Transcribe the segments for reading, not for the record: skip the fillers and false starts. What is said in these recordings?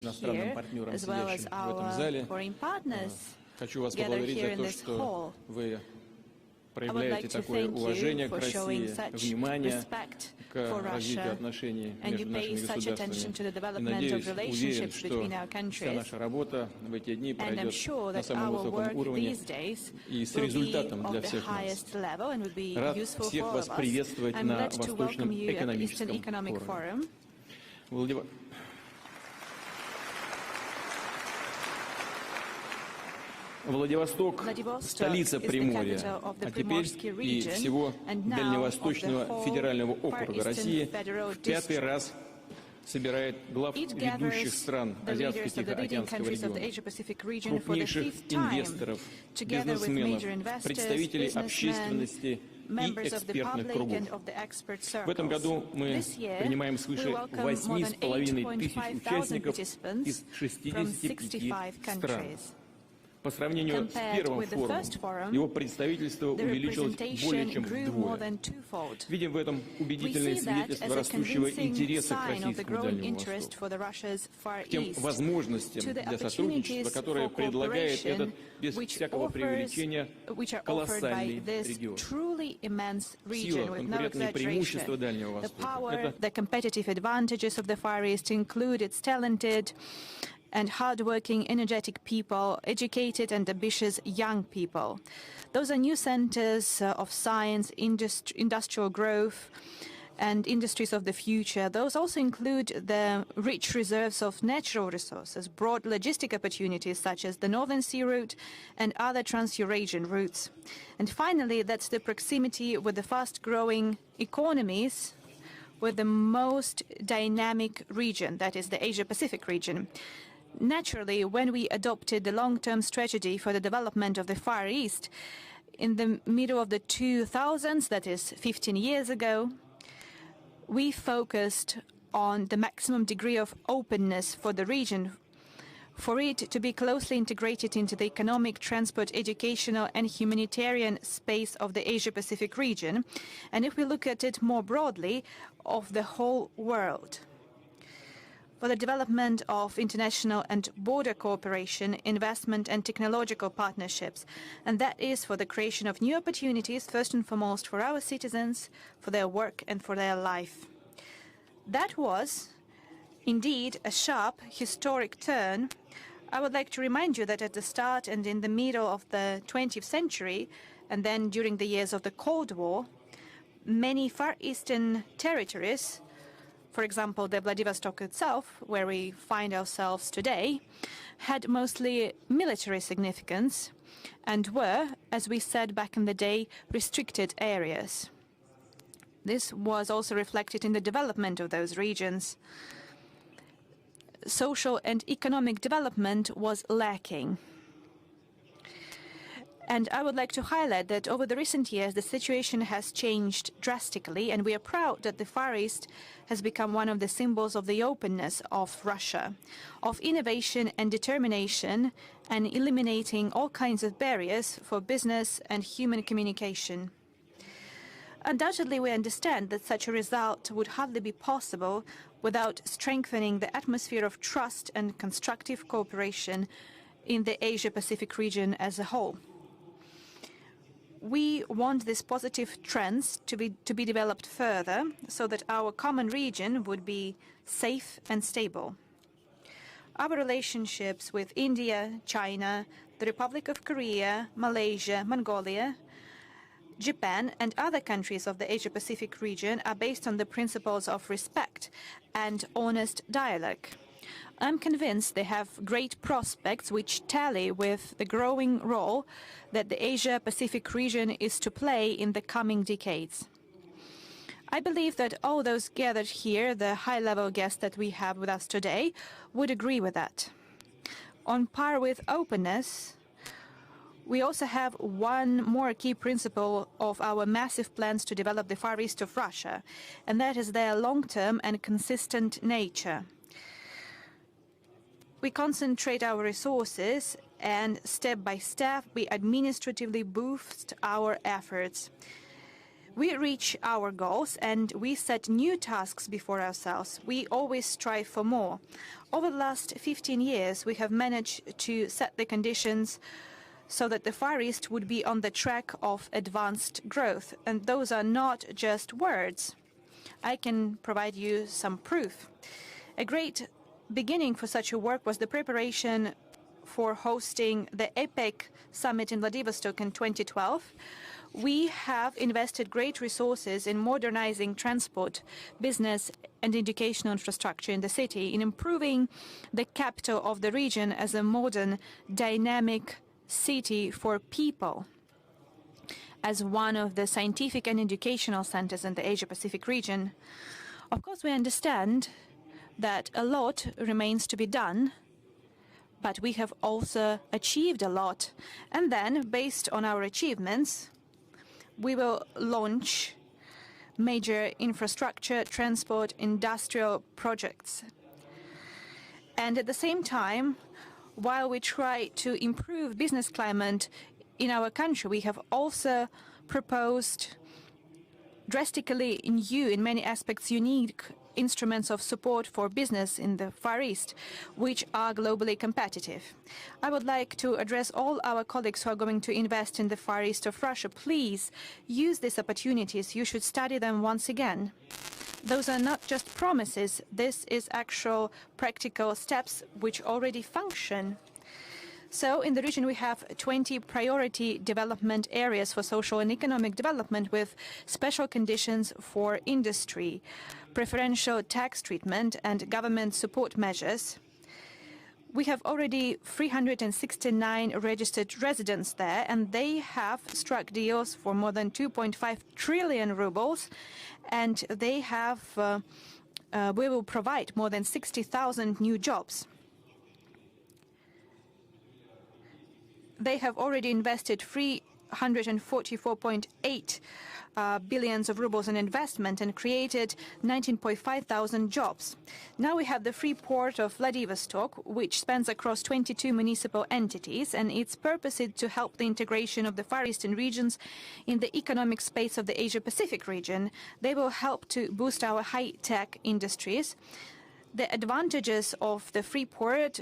иностранным партнерам, сидящим в этом зале. Хочу вас поблагодарить за то, что вы проявляете такое уважение к России, внимание к развитию отношений между нашими государствами. И надеюсь, уверен, что вся наша работа в эти дни пройдет на самом высоком уровне и с результатом для всех нас. Рад всех вас приветствовать на Восточном экономическом форуме. Владивосток – столица Приморья, а теперь и всего Дальневосточного федерального округа России в 5-й раз собирает глав ведущих стран Азиатско-Тихоокеанского региона, крупнейших инвесторов, бизнесменов, представителей общественности и экспертных кругов. В этом году мы принимаем свыше 8,5 тысяч участников из 65 стран. По сравнению с первым форумом, его представительство увеличилось более чем вдвое. Видим в этом убедительное свидетельство растущего интереса к российскому Дальнему Востоку, к тем возможностям для сотрудничества, которые предлагает этот, без всякого преувеличения, колоссальный регион. Сила, конкурентные преимущества Дальнего Востока — and hardworking, energetic people, educated and ambitious young people. Those are new centers of science, industrial growth, and industries of the future. Those also include the rich reserves of natural resources, broad logistic opportunities such as the Northern Sea Route and other trans-Eurasian routes. And finally, that's the proximity with the fast-growing economies with the most dynamic region, that is the Asia-Pacific region. Naturally, when we adopted the long-term strategy for the development of the Far East in the middle of the 2000s, that is 15 years ago, we focused on the maximum degree of openness for the region, for it to be closely integrated into the economic, transport, educational, and humanitarian space of the Asia-Pacific region, and if we look at it more broadly, of the whole world. For the development of international and border cooperation, investment and technological partnerships, and that is for the creation of new opportunities, first and foremost for our citizens, for their work and for their life. That was indeed a sharp historic turn. I would like to remind you that at the start and in the middle of the 20th century, and then during the years of the Cold War, many Far Eastern territories, for example, the Vladivostok itself, where we find ourselves today, had mostly military significance and were, as we said back in the day, restricted areas. This was also reflected in the development of those regions. Social and economic development was lacking. And I would like to highlight that over the recent years, the situation has changed drastically, and we are proud that the Far East has become one of the symbols of the openness of Russia, of innovation and determination, and eliminating all kinds of barriers for business and human communication. Undoubtedly, we understand that such a result would hardly be possible without strengthening the atmosphere of trust and constructive cooperation in the Asia-Pacific region as a whole. We want these positive trends to be developed further so that our common region would be safe and stable. Our relationships with India, China, the Republic of Korea, Malaysia, Mongolia, Japan, and other countries of the Asia-Pacific region are based on the principles of respect and honest dialogue. I'm convinced they have great prospects which tally with the growing role that the Asia-Pacific region is to play in the coming decades. I believe that all those gathered here, the high-level guests that we have with us today, would agree with that. On par with openness, we also have one more key principle of our massive plans to develop the Far East of Russia, and that is their long-term and consistent nature. We concentrate our resources and step by step we administratively boost our efforts. We reach our goals and we set new tasks before ourselves. We always strive for more. Over the last 15 years, we have managed to set the conditions so that the Far East would be on the track of advanced growth. And those are not just words. I can provide you some proof. A great beginning for such a work was the preparation for hosting the APEC summit in Vladivostok in 2012. We have invested great resources in modernizing transport, business, and educational infrastructure in the city, in improving the capital of the region as a modern, dynamic city for people, as one of the scientific and educational centers in the Asia-Pacific region. Of course, we understand that a lot remains to be done, but we have also achieved a lot. And then, based on our achievements, we will launch major infrastructure, transport, industrial projects. And at the same time, while we try to improve business climate in our country, we have also proposed drastically new, in many aspects, unique instruments of support for business in the Far East, which are globally competitive. I would like to address all our colleagues who are going to invest in the Far East of Russia. Please use these opportunities. You should study them once again. Those are not just promises. This is actual practical steps which already function. So in the region, we have 20 priority development areas for social and economic development with special conditions for industry, preferential tax treatment, and government support measures. We have already 369 registered residents there, and they have struck deals for more than 2.5 trillion rubles, and they have, we will provide more than 60,000 new jobs. They have already invested 344.8 billions of rubles in investment and created 19.5 thousand jobs. Now we have the free port of Vladivostok, which spans across 22 municipal entities, and its purpose is to help the integration of the Far Eastern regions in the economic space of the Asia-Pacific region. They will help to boost our high-tech industries. The advantages of the free port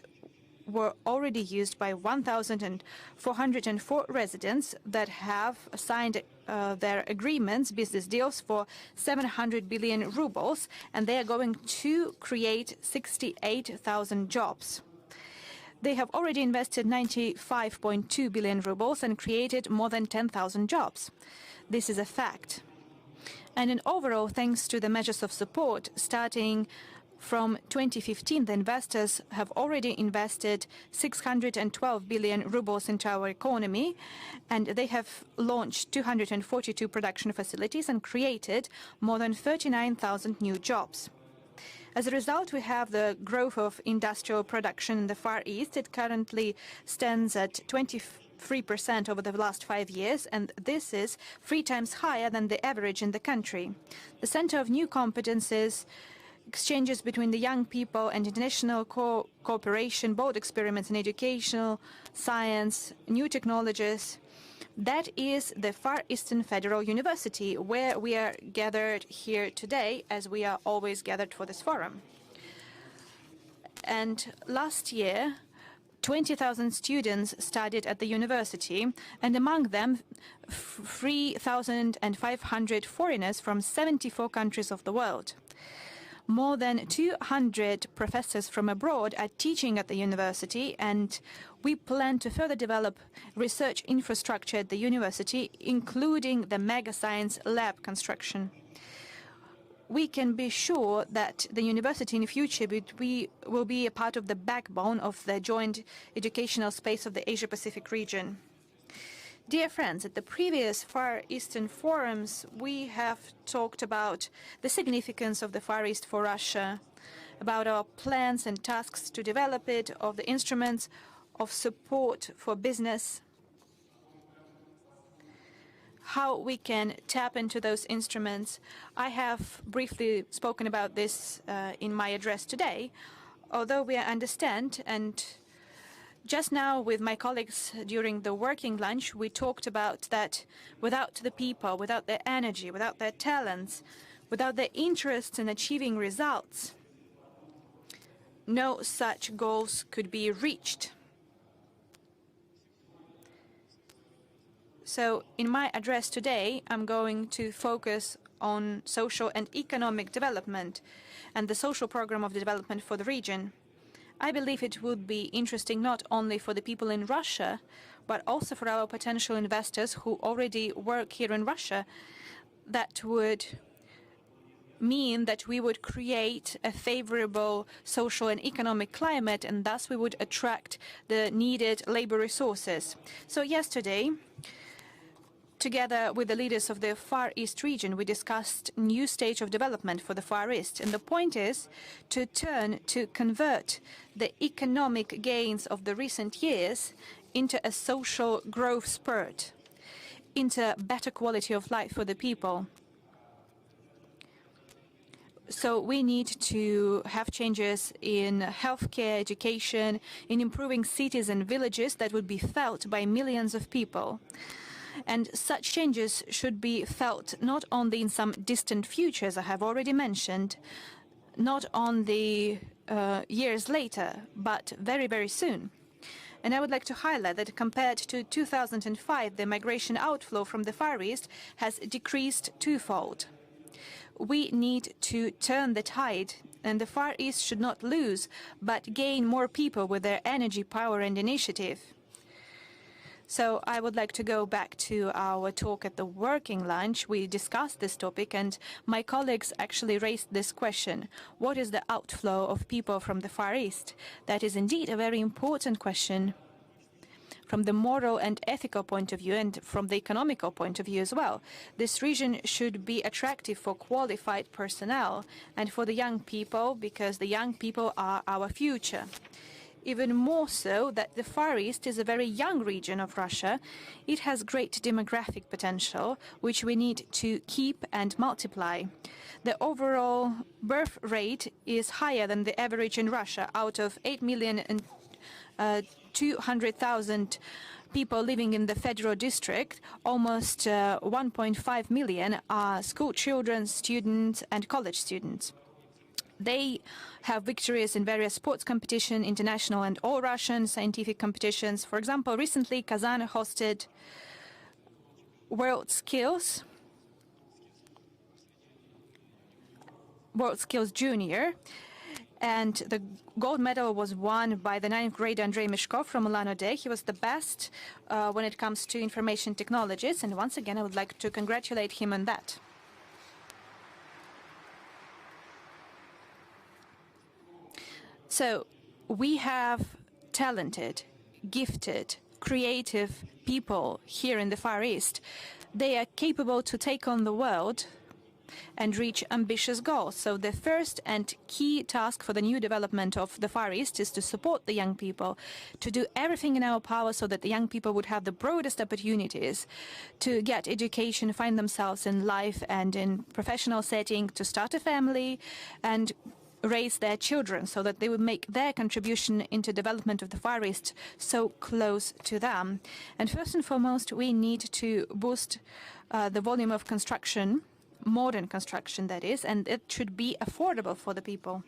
were already used by 1,404 residents that have signed their agreements, business deals, for 700 billion rubles, and they are going to create 68,000 jobs. They have already invested 95.2 billion rubles and created more than 10,000 jobs. This is a fact. And in overall, thanks to the measures of support, starting from 2015, the investors have already invested 612 billion rubles into our economy, and they have launched 242 production facilities and created more than 39,000 new jobs. As a result, we have the growth of industrial production in the Far East. It currently stands at 23% over the last 5 years, and this is 3 times higher than the average in the country. The center of new competences, exchanges between the young people and international cooperation, bold experiments in educational, science, new technologies. That is the Far Eastern Federal University, where we are gathered here today, as we are always gathered for this forum. And last year, 20,000 students studied at the university, and among them 3,500 foreigners from 74 countries of the world. More than 200 professors from abroad are teaching at the university, and we plan to further develop research infrastructure at the university, including the mega science lab construction. We can be sure that the university in the future will be a part of the backbone of the joint educational space of the Asia-Pacific region. Dear friends, at the previous Far Eastern forums, we have talked about the significance of the Far East for Russia, about our plans and tasks to develop it, of the instruments of support for business, how we can tap into those instruments. I have briefly spoken about this in my address today, although we understand and Just now, with my colleagues during the working lunch, we talked about that without the people, without their energy, without their talents, without their interests in achieving results, no such goals could be reached. So in my address today, I'm going to focus on social and economic development and the social program of development for the region. I believe it would be interesting not only for the people in Russia, but also for our potential investors who already work here in Russia. That would mean that we would create a favorable social and economic climate, and thus we would attract the needed labor resources. So yesterday, together with the leaders of the Far East region, we discussed new stage of development for the Far East. And the point is to convert the economic gains of the recent years into a social growth spurt, into better quality of life for the people. So we need to have changes in healthcare, education, in improving cities and villages that would be felt by millions of people. And such changes should be felt not only in some distant future, as I have already mentioned, not only years later, but very, very soon. And I would like to highlight that compared to 2005, the migration outflow from the Far East has decreased twofold. We need to turn the tide, and the Far East should not lose, but gain more people with their energy, power, and initiative. So I would like to go back to our talk at the working lunch. We discussed this topic, and my colleagues actually raised this question. What is the outflow of people from the Far East? That is indeed a very important question from the moral and ethical point of view, and from the economical point of view as well. This region should be attractive for qualified personnel and for the young people, because the young people are our future. Even more so that the Far East is a very young region of Russia. It has great demographic potential, which we need to keep and multiply. The overall birth rate is higher than the average in Russia. Out of 8,200,000 people living in the federal district, almost 1.5 million are school children, students, and college students. They have victories in various sports competitions, international and all-Russian scientific competitions. For example, recently Kazan hosted World Skills Junior, and the gold medal was won by the 9th grade Andrei Mishkov from Ulan-Ude. He was the best when it comes to information technologies, and once again I would like to congratulate him on that. So we have talented, gifted, creative people here in the Far East. They are capable to take on the world and reach ambitious goals. So the first and key task for the new development of the Far East is to support the young people, to do everything in our power so that the young people would have the broadest opportunities to get education, find themselves in life and in professional setting, to start a family and raise their children, so that they would make their contribution into development of the Far East so close to them. And first and foremost, we need to boost the volume of construction, modern construction that is, and it should be affordable for the people.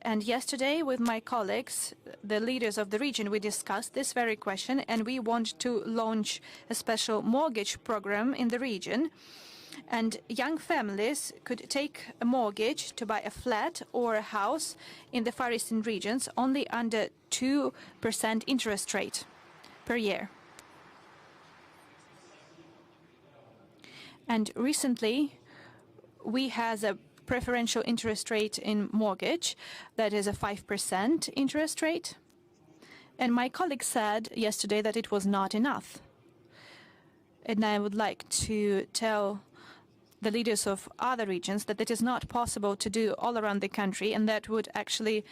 And yesterday, with my colleagues, the leaders of the region, we discussed this very question, and we want to launch a special mortgage program in the region. And young families could take a mortgage to buy a flat or a house in the Far Eastern regions only under 2% interest rate per year. And recently, we have a preferential interest rate in mortgage that is a 5% interest rate. And my colleague said yesterday that it was not enough. And I would like to tell the leaders of other regions that it is not possible to do all around the country, and that would actually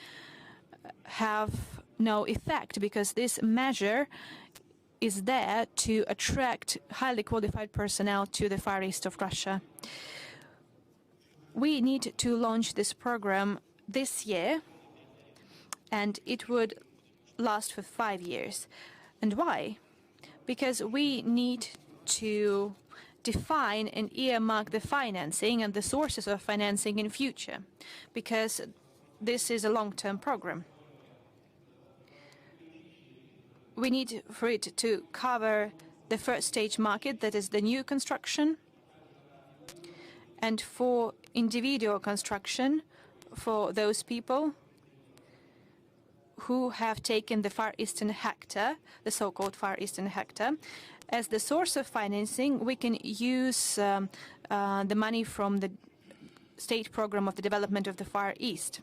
have no effect, because this measure is there to attract highly qualified personnel to the Far East of Russia. We need to launch this program this year, and it would last for 5 years. And why? Because we need to define and earmark the financing and the sources of financing in future, because this is a long-term program. We need for it to cover the first stage market, that is the new construction, and for individual construction for those people who have taken the Far Eastern hectare, the so-called Far Eastern hectare. As the source of financing, we can use the money from the state program of the development of the Far East.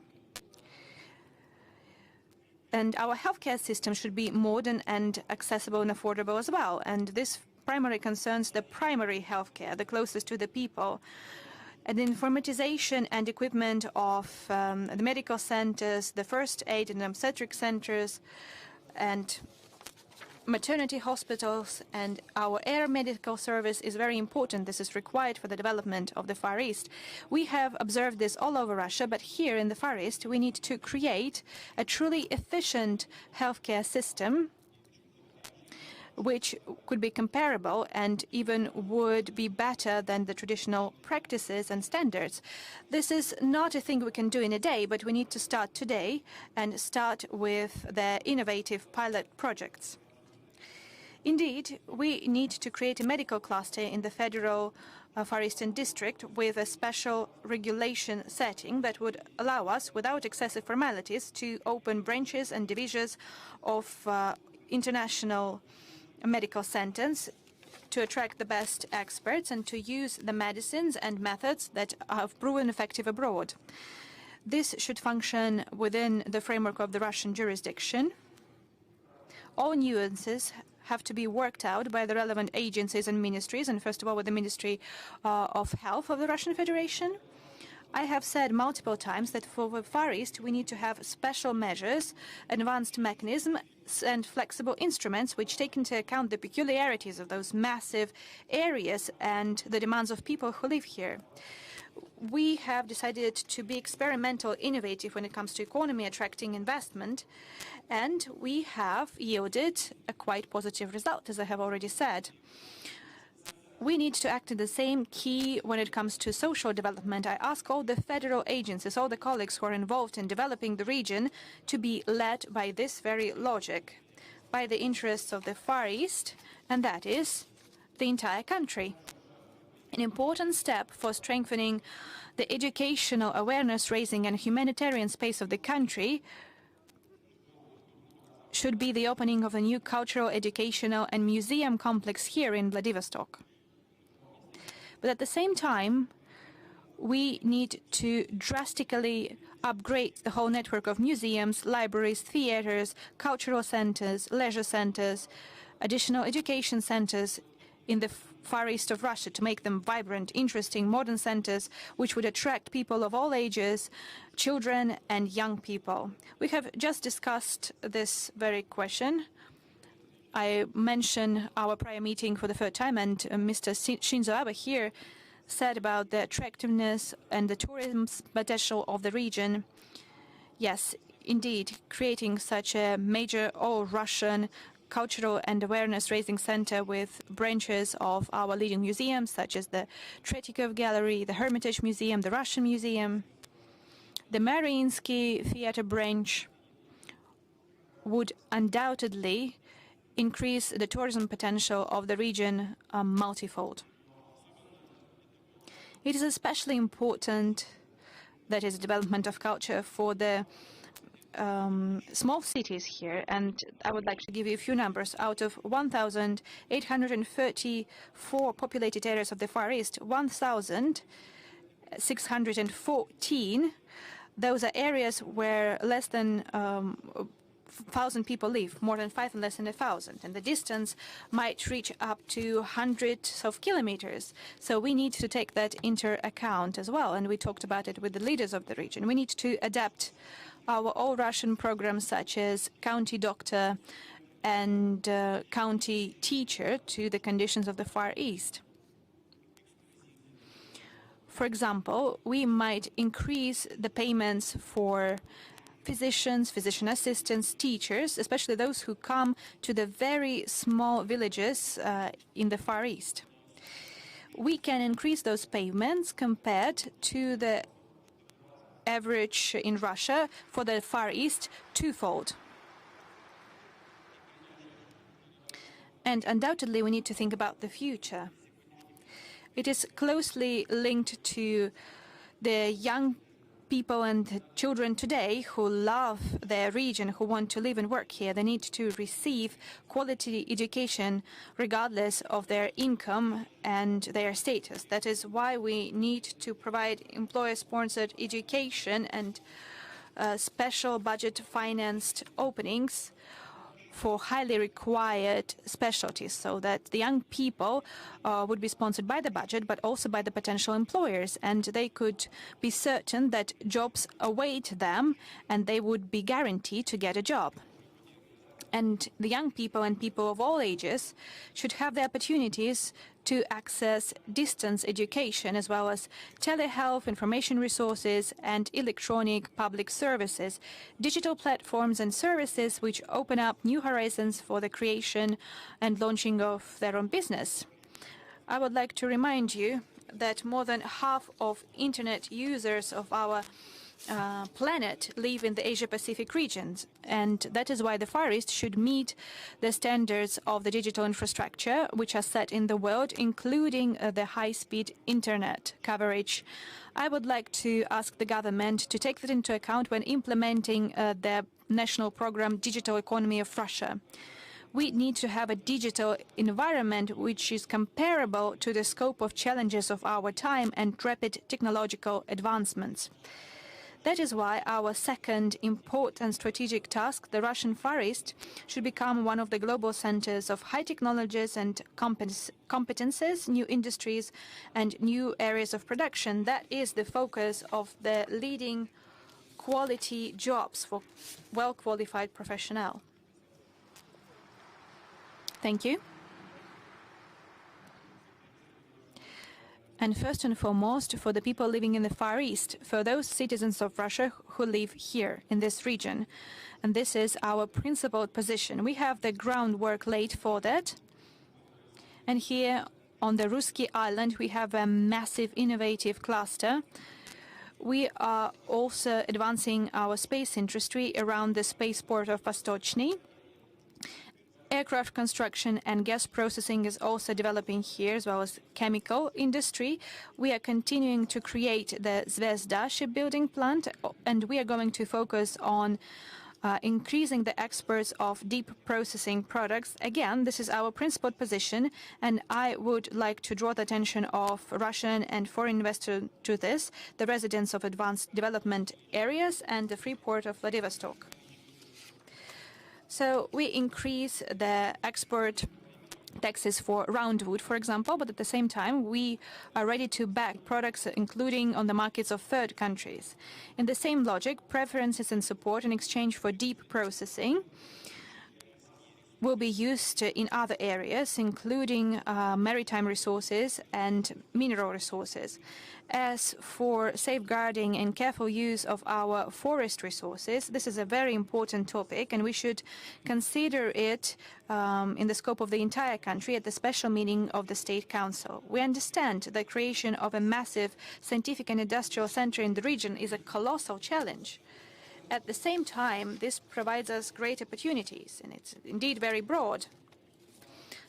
And our healthcare system should be modern and accessible and affordable as well. And this primarily concerns the primary healthcare, the closest to the people. And the informatization and equipment of the medical centers, the first aid and obstetric centers, and maternity hospitals, and our air medical service is very important. This is required for the development of the Far East. We have observed this all over Russia, but here in the Far East, we need to create a truly efficient healthcare system which could be comparable and even would be better than the traditional practices and standards. This is not a thing we can do in a day, but we need to start today and start with the innovative pilot projects. Indeed, we need to create a medical cluster in the federal Far Eastern district with a special regulation setting that would allow us, without excessive formalities, to open branches and divisions of international medical centers to attract the best experts and to use the medicines and methods that have proven effective abroad. This should function within the framework of the Russian jurisdiction. All nuances have to be worked out by the relevant agencies and ministries, and first of all with the Ministry of Health of the Russian Federation. I have said multiple times that for the Far East we need to have special measures, advanced mechanisms and flexible instruments which take into account the peculiarities of those massive areas and the demands of people who live here. We have decided to be experimental, innovative when it comes to economy, attracting investment, and we have yielded a quite positive result, as I have already said. We need to act in the same key when it comes to social development. I ask all the federal agencies, all the colleagues who are involved in developing the region, to be led by this very logic, by the interests of the Far East, and that is the entire country. An important step for strengthening the educational awareness-raising and humanitarian space of the country should be the opening of a new cultural, educational and museum complex here in Vladivostok. But at the same time, we need to drastically upgrade the whole network of museums, libraries, theaters, cultural centers, leisure centers, additional education centers in the Far East of Russia to make them vibrant, interesting, modern centers which would attract people of all ages, children and young people. We have just discussed this very question. I mentioned our prior meeting for the third time, and Mr. Shinzo Abe here said about the attractiveness and the tourism potential of the region. Yes, indeed, creating such a major all-Russian cultural and awareness-raising center with branches of our leading museums, such as the Tretyakov Gallery, the Hermitage Museum, the Russian Museum, the Mariinsky Theater branch, would undoubtedly increase the tourism potential of the region multifold. It is especially important, that is, development of culture for the small cities here, and I would like to give you a few numbers. Out of 1,834 populated areas of the Far East, 1,614, those are areas where less than 1,000 people live, more than 5 and less than 1,000, and the distance might reach up to hundreds of kilometers. So we need to take that into account as well, and we talked about it with the leaders of the region. We need to adapt our all-Russian programs, such as county doctor and county teacher, to the conditions of the Far East. For example, we might increase the payments for physicians, physician assistants, teachers, especially those who come to the very small villages in the Far East. We can increase those payments compared to the average in Russia for the Far East twofold. And undoubtedly, we need to think about the future. It is closely linked to the young people and children today who love their region, who want to live and work here. They need to receive quality education regardless of their income and their status. That is why we need to provide employer-sponsored education and special budget-financed openings for highly required specialties, so that the young people would be sponsored by the budget, but also by the potential employers, and they could be certain that jobs await them and they would be guaranteed to get a job. And the young people and people of all ages should have the opportunities to access distance education, as well as telehealth, information resources, and electronic public services, digital platforms and services which open up new horizons for the creation and launching of their own business. I would like to remind you that more than half of internet users of our planet live in the Asia-Pacific regions, and that is why the Far East should meet the standards of the digital infrastructure which are set in the world, including the high-speed internet coverage. I would like to ask the government to take that into account when implementing the national program Digital Economy of Russia. We need to have a digital environment which is comparable to the scope of challenges of our time and rapid technological advancements. That is why our second important strategic task, the Russian Far East, should become one of the global centers of high technologies and competences, new industries, and new areas of production. That is the focus of the leading quality jobs for well-qualified professionals. Thank you. And first and foremost, for the people living in the Far East, for those citizens of Russia who live here in this region. And this is our principled position. We have the groundwork laid for that. And here on the Ruski Island, we have a massive innovative cluster. We are also advancing our space industry around the spaceport of Vostochny. Aircraft construction and gas processing is also developing here, as well as chemical industry. We are continuing to create the Zvezda shipbuilding plant, and we are going to focus on increasing the exports of deep processing products. Again, this is our principled position, and I would like to draw the attention of Russian and foreign investors to this, the residents of advanced development areas and the free port of Vladivostok. So we increase the export taxes for roundwood, for example, but at the same time, we are ready to back products including on the markets of third countries. In the same logic, preferences and support in exchange for deep processing will be used in other areas, including maritime resources and mineral resources. As for safeguarding and careful use of our forest resources, this is a very important topic, and we should consider it in the scope of the entire country at the special meeting of the State Council. We understand the creation of a massive scientific and industrial center in the region is a colossal challenge. At the same time, this provides us great opportunities, and it's indeed very broad.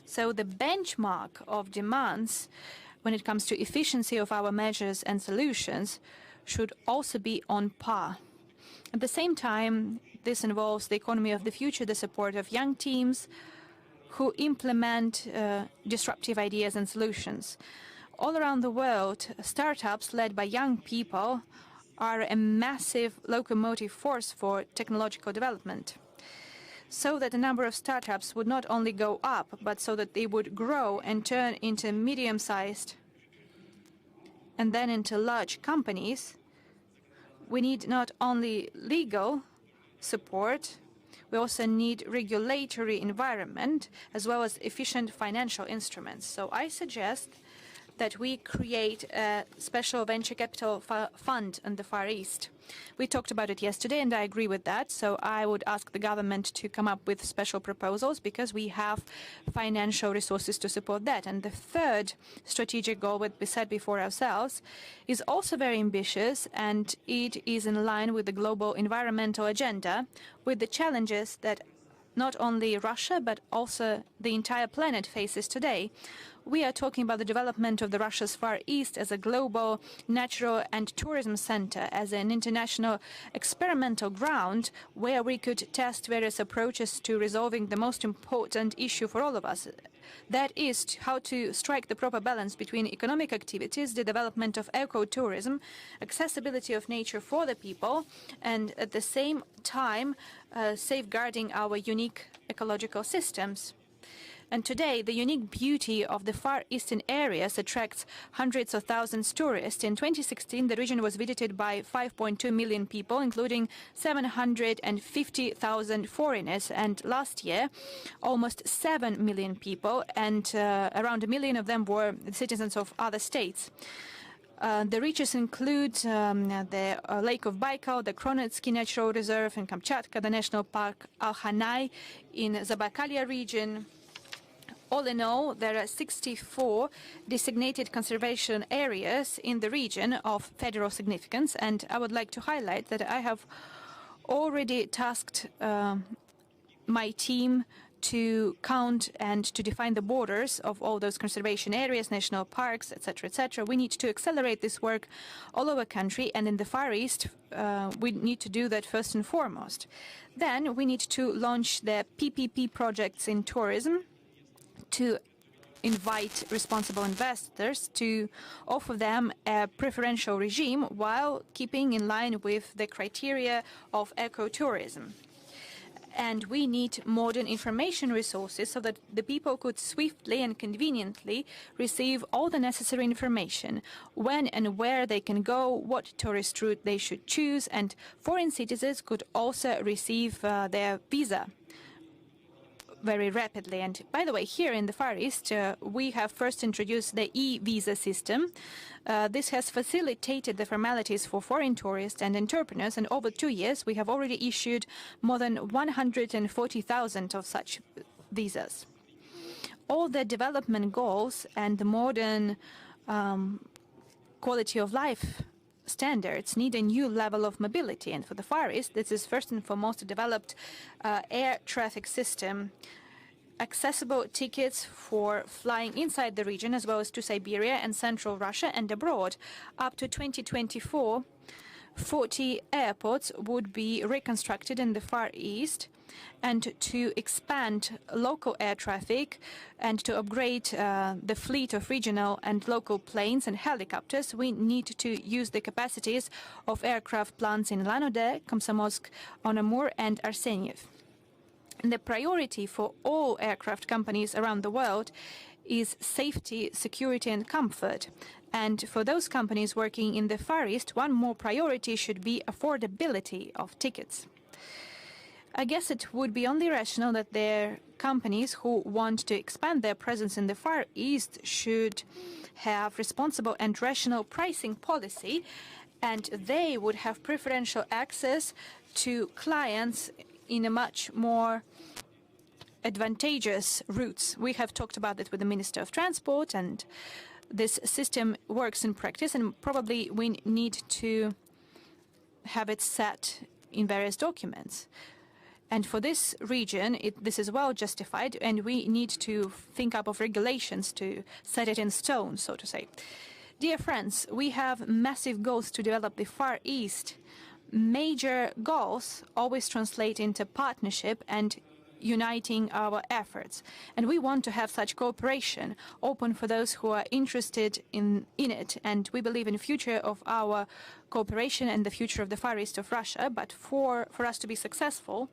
So the benchmark of demands when it comes to efficiency of our measures and solutions should also be on par. At the same time, this involves the economy of the future, the support of young teams who implement disruptive ideas and solutions. All around the world, startups led by young people are a massive locomotive force for technological development, so that the number of startups would not only go up, but so that they would grow and turn into medium-sized and then into large companies. We need not only legal support, we also need regulatory environment as well as efficient financial instruments. So I suggest that we create a special venture capital fund in the Far East. We talked about it yesterday, and I agree with that. So I would ask the government to come up with special proposals because we have financial resources to support that. And the third strategic goal, what we set before ourselves, is also very ambitious, and it is in line with the global environmental agenda, with the challenges that not only Russia, but also the entire planet faces today. We are talking about the development of the Russia's Far East as a global natural and tourism center, as an international experimental ground where we could test various approaches to resolving the most important issue for all of us. That is how to strike the proper balance between economic activities, the development of ecotourism, accessibility of nature for the people, and at the same time safeguarding our unique ecological systems. And today, the unique beauty of the Far Eastern areas attracts hundreds of thousands of tourists. In 2016, the region was visited by 5.2 million people, including 750,000 foreigners. And last year, almost 7 million people, and around 1 million of them were citizens of other states. The reaches include the Lake of Baikal, the Kronetsky Natural Reserve in Kamchatka, the National Park Alhanai in Zabaikalia region. All in all, there are 64 designated conservation areas in the region of federal significance, and I would like to highlight that I have already tasked my team to count and to define the borders of all those conservation areas, national parks, etc., etc. We need to accelerate this work all over the country, and in the Far East, we need to do that first and foremost. Then we need to launch the PPP projects in tourism, to invite responsible investors, to offer them a preferential regime while keeping in line with the criteria of ecotourism. And we need modern information resources so that the people could swiftly and conveniently receive all the necessary information, when and where they can go, what tourist route they should choose, and foreign citizens could also receive their visa very rapidly. And by the way, here in the Far East, we have first introduced the e-visa system. This has facilitated the formalities for foreign tourists and entrepreneurs, and over 2 years, we have already issued more than 140,000 of such visas. All the development goals and the modern quality of life standards need a new level of mobility, and for the Far East, this is first and foremost a developed air traffic system, accessible tickets for flying inside the region as well as to Siberia and Central Russia and abroad. Up to 2024, 40 airports would be reconstructed in the Far East, and to expand local air traffic and to upgrade the fleet of regional and local planes and helicopters, we need to use the capacities of aircraft plants in Lanode, Komsomolsk, on Amur, and Arseniev. And the priority for all aircraft companies around the world is safety, security, and comfort. And for those companies working in the Far East, one more priority should be affordability of tickets. I guess it would be only rational that their companies who want to expand their presence in the Far East should have responsible and rational pricing policy, and they would have preferential access to clients in a much more advantageous routes. We have talked about it with the Minister of Transport, and this system works in practice, and probably we need to have it set in various documents. And for this region, this is well justified, and we need to think up of regulations to set it in stone, so to say. Dear friends, we have massive goals to develop the Far East. Major goals always translate into partnership and uniting our efforts. And we want to have such cooperation open for those who are interested in it. And we believe in the future of our cooperation and the future of the Far East of Russia. But for us to be successful,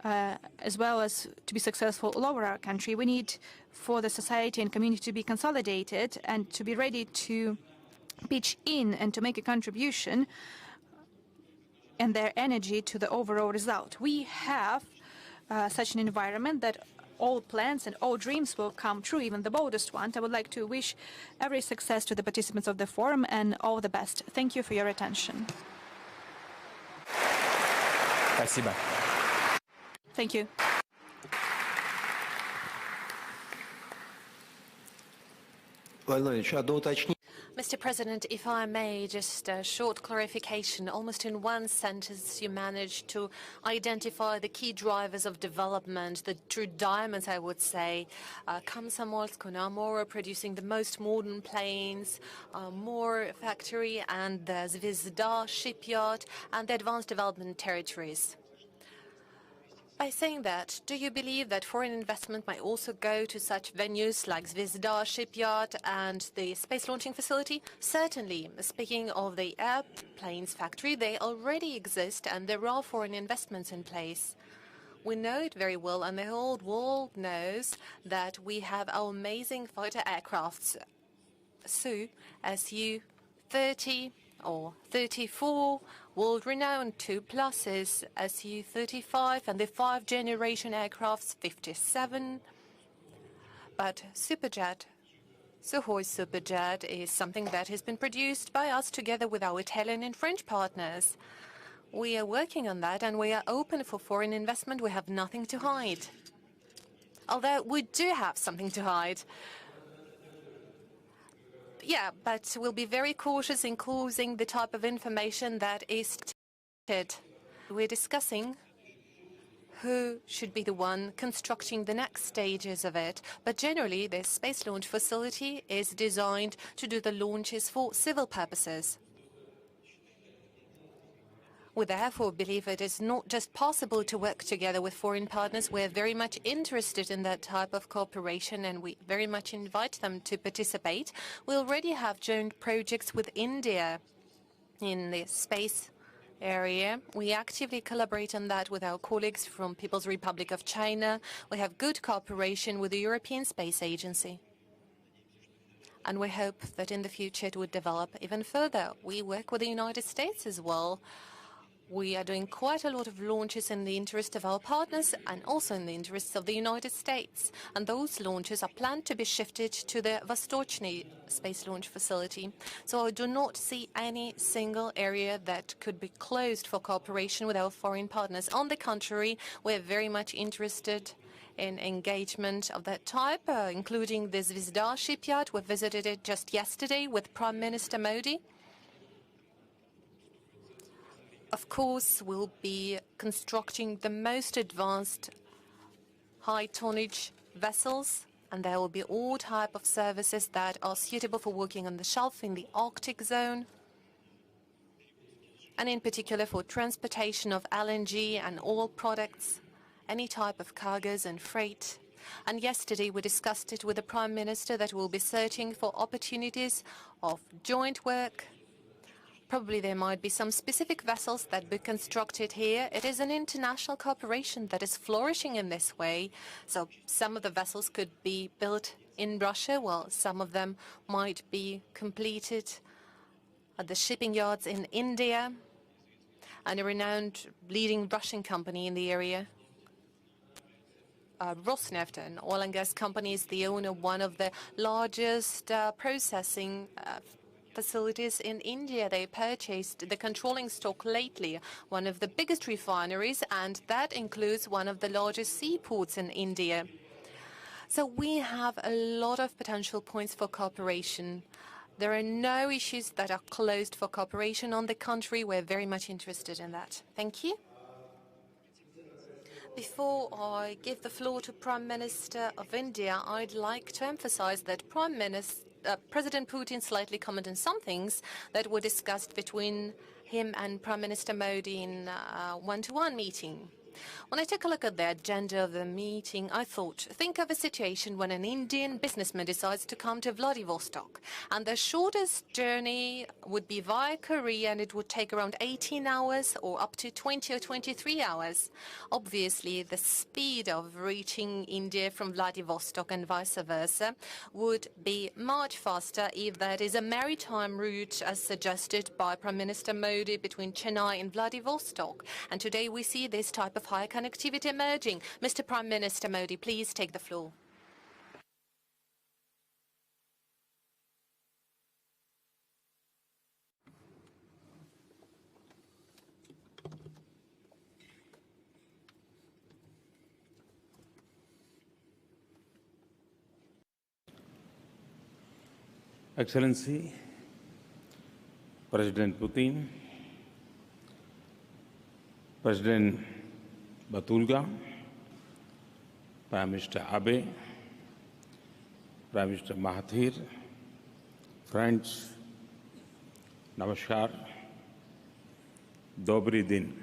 as well as to be successful all over our country, we need for the society and community to be consolidated and to be ready to pitch in and to make a contribution and their energy to the overall result. We have such an environment that all plans and all dreams will come true, even the boldest ones. I would like to wish every success to the participants of the forum and all the best. Thank you for your attention. Спасибо. Thank you. Mr. President, if I may, just a short clarification. Almost in one sentence, you managed to identify the key drivers of development, the true diamonds, I would say. Komsomolsk and Amora producing the most modern planes, more factory, and the Zvezda shipyard, and the advanced development territories. By saying that, do you believe that foreign investment might also go to such venues like Zvezda shipyard and the space launching facility? Certainly. Speaking of the airplanes factory, they already exist and there are foreign investments in place. We know it very well, and the whole world knows that we have our amazing fighter aircrafts, Su-30 or 34, world-renowned 2+, Su-35, and the 5th-generation aircrafts 57. But Superjet, Sukhoi Superjet, is something that has been produced by us together with our Italian and French partners. We are working on that, and we are open for foreign investment. We have nothing to hide. Although we do have something to hide. Yeah, but we'll be very cautious in closing the type of information that is stated. We're discussing who should be the one constructing the next stages of it. But generally, this space launch facility is designed to do the launches for civil purposes. We therefore believe it is not just possible to work together with foreign partners. We're very much interested in that type of cooperation, and we very much invite them to participate. We already have joint projects with India in the space area. We actively collaborate on that with our colleagues from People's Republic of China. We have good cooperation with the European Space Agency. And we hope that in the future it would develop even further. We work with the United States as well. We are doing quite a lot of launches in the interest of our partners and also in the interests of the United States. And those launches are planned to be shifted to the Vostochny space launch facility. So I do not see any single area that could be closed for cooperation with our foreign partners. On the contrary, we're very much interested in engagement of that type, including the Zvezda shipyard. We visited it just yesterday with Prime Minister Modi. Of course, we'll be constructing the most advanced high-tonnage vessels, and there will be all type of services that are suitable for working on the shelf in the Arctic zone, and in particular for transportation of LNG and oil products, any type of cargoes and freight. And yesterday we discussed it with the Prime Minister that we'll be searching for opportunities of joint work. Probably there might be some specific vessels that be constructed here. It is an international cooperation that is flourishing in this way. So some of the vessels could be built in Russia, while some of them might be completed at the shipping yards in India, and a renowned leading Russian company in the area, Rosneft, an oil and gas company, is the owner of one of the largest processing facilities in India. They purchased the controlling stock lately, one of the biggest refineries, and that includes one of the largest seaports in India. So we have a lot of potential points for cooperation. There are no issues that are closed for cooperation. On the contrary, we're very much interested in that. Thank you. Before I give the floor to Prime Minister of India, I'd like to emphasize that President Putin slightly commented on some things that were discussed between him and Prime Minister Modi in a one-to-one meeting. When I took a look at the agenda of the meeting, I thought, think of a situation when an Indian businessman decides to come to Vladivostok, and the shortest journey would be via Korea, and it would take around 18 hours or up to 20 or 23 hours. Obviously, the speed of reaching India from Vladivostok and vice versa would be much faster if that is a maritime route as suggested by Prime Minister Modi between Chennai and Vladivostok. And today we see this type of of high connectivity emerging. Mr. Prime Minister Modi, please take the floor. Excellency, President Putin, President Batulga, Prime Minister Abe, Prime Minister Mahathir, friends, Namaskar, Dobry Din.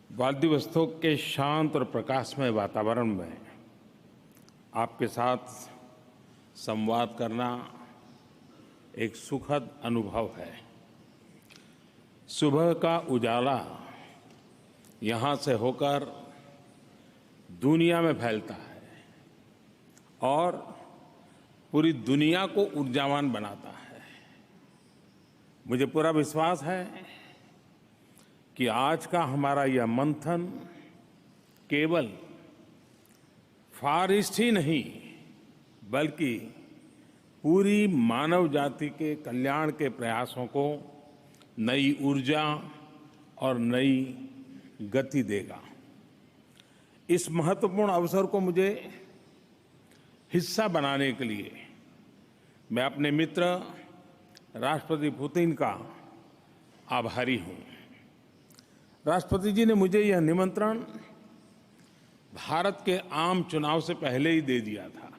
Vladivostok के शांत और प्रकाशमय वातावरण में आपके साथ संवाद करना एक सुखद अनुभव है। सुबह का उजाला यहाँ से होकर दुनिया में फैलता है और पूरी दुनिया को ऊर्जावान बनाता है। मुझे पूरा विश्वास है कि आज का हमारा यह मंथन केवल फार ईस्ट ही नहीं बल्कि पूरी मानव जाति के कल्याण के प्रयासों को नई ऊर्जा और नई गति देगा। इस महत्वपूर्ण अवसर को मुझे हिस्सा बनाने के लिए मैं अपने मित्र राष्ट्रपति पुतिन का आभारी हूँ। राष्ट्रपति जी ने मुझे यह निमंत्रण भारत के आम चुनाव से पहले ही दे दिया था।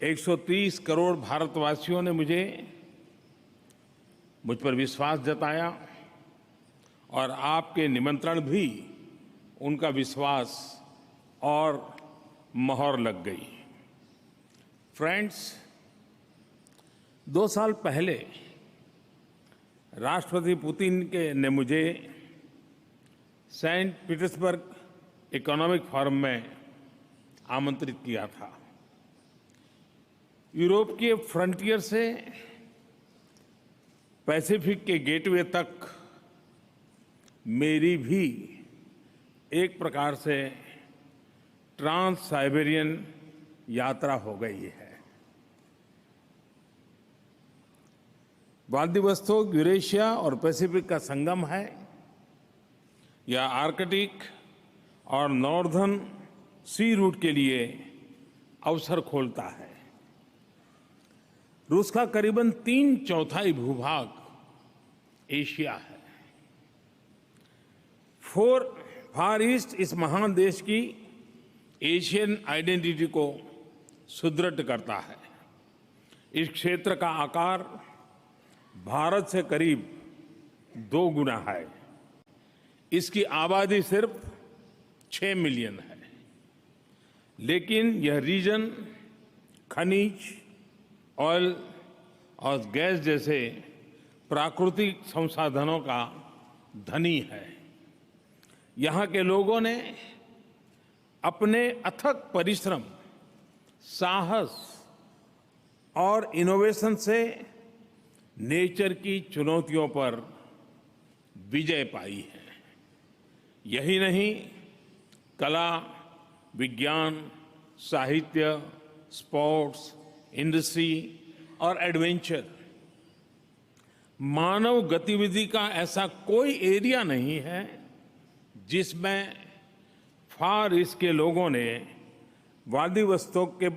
130 करोड़ भारतवासियों ने मुझ पर विश्वास जताया और आपके निमंत्रण भी उनका विश्वास और मोहर लग गई। फ्रेंड्स, 2 साल पहले राष्ट्रपति पुतिन ने मुझे सेंट पीटर्सबर्ग इकोनॉमिक फोरम में आमंत्रित किया था। यूरोप के फ्रंटियर से पैसिफिक के गेटवे तक मेरी भी एक प्रकार से ट्रांस साइबेरियन यात्रा हो गई है। व्लादिवोस्तोक यूरेशिया और पैसिफिक का संगम है। यह आर्कटिक और नॉर्दर्न सी रूट के लिए अवसर खोलता है। रूस का करीबन 3/4 भूभाग एशिया है। फार ईस्ट इस महान देश की एशियन आइडेंटिटी को सुदृढ़ करता है। इस क्षेत्र का आकार भारत से करीब 2 गुना है। इसकी आबादी सिर्फ 6 मिलियन है, लेकिन यह रीजन खनिज, ऑयल और गैस जैसे प्राकृतिक संसाधनों का धनी है। यहाँ के लोगों ने अपने अथक परिश्रम, साहस और इनोवेशन से नेचर की चुनौतियों पर विजय पाई है। यही नहीं, कला, विज्ञान, साहित्य, स्पोर्ट्स, इंडस्ट्री और एडवेंचर, मानव गतिविधि का ऐसा कोई एरिया नहीं है जिसमें फार ईस्ट के लोगों ने, व्लादिवोस्तोक के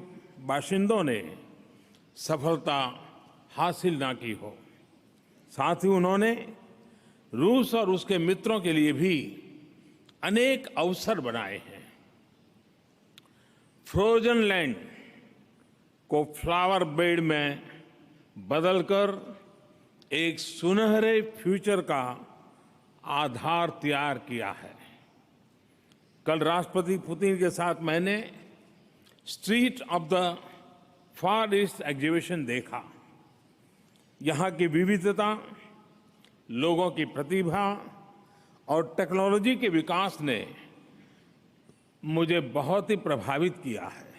बाशिंदों ने सफलता हासिल ना की हो। साथ ही उन्होंने रूस और उसके मित्रों के लिए भी अनेक अवसर बनाए हैं। फ्रोजन लैंड को फ्लावर बेड में बदलकर एक सुनहरे फ्यूचर का आधार तैयार किया है। कल राष्ट्रपति पुतिन के साथ मैंने street of the far east exhibition देखा। यहाँ की विविधता, लोगों की प्रतिभा और टेक्नोलॉजी के विकास ने मुझे बहुत ही प्रभावित किया है।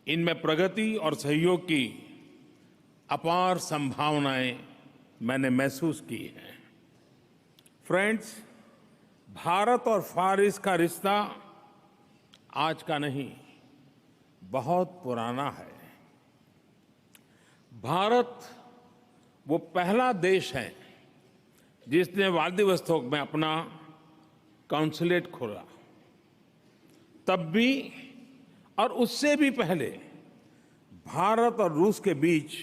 इनमें प्रगति और सहयोग की अपार संभावनाएं मैंने महसूस की हैं। फ्रेंड्स, भारत और फार ईस्ट का रिश्ता आज का नहीं, बहुत पुराना है। भारत वो पहला देश है जिसने व्लादिवोस्तोक में अपना कॉन्सुलेट खोला। तब भी और उससे भी पहले भारत और रूस के बीच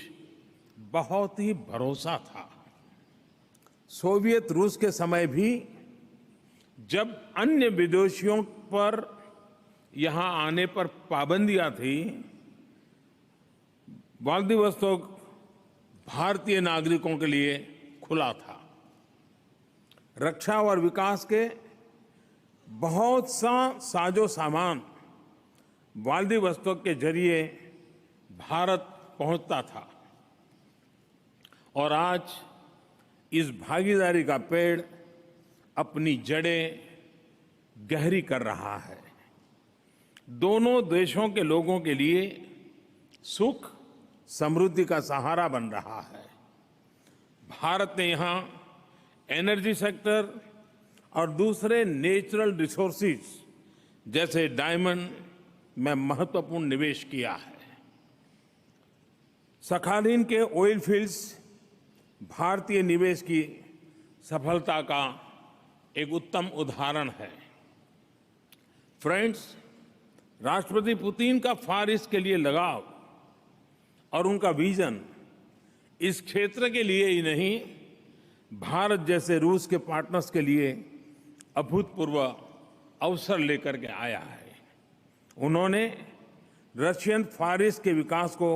बहुत ही भरोसा था। सोवियत रूस के समय भी जब अन्य विदेशियों पर यहां आने पर पाबंदियां थी, व्लादिवोस्तोक भारतीय नागरिकों के लिए खुला था। रक्षा और विकास के बहुत सा साजो सामान व्लादिवोस्तोक के जरिए भारत पहुंचता था और आज इस भागीदारी का पेड़ अपनी जड़ें गहरी कर रहा है। दोनों देशों के लोगों के लिए सुख समृद्धि का सहारा बन रहा है। भारत ने यहां एनर्जी सेक्टर और दूसरे नेचुरल रिसोर्सेज जैसे डायमंड में महत्वपूर्ण निवेश किया है। सखालिन के ऑयल फील्ड्स भारतीय निवेश की सफलता का एक उत्तम उदाहरण है। फ्रेंड्स, राष्ट्रपति पुतिन का फार ईस्ट के लिए लगाव और उनका विजन इस क्षेत्र के लिए ही नहीं, भारत जैसे रूस के पार्टनर्स के लिए अभूतपूर्व अवसर लेकर के आया है। उन्होंने रशियन फार ईस्ट के विकास को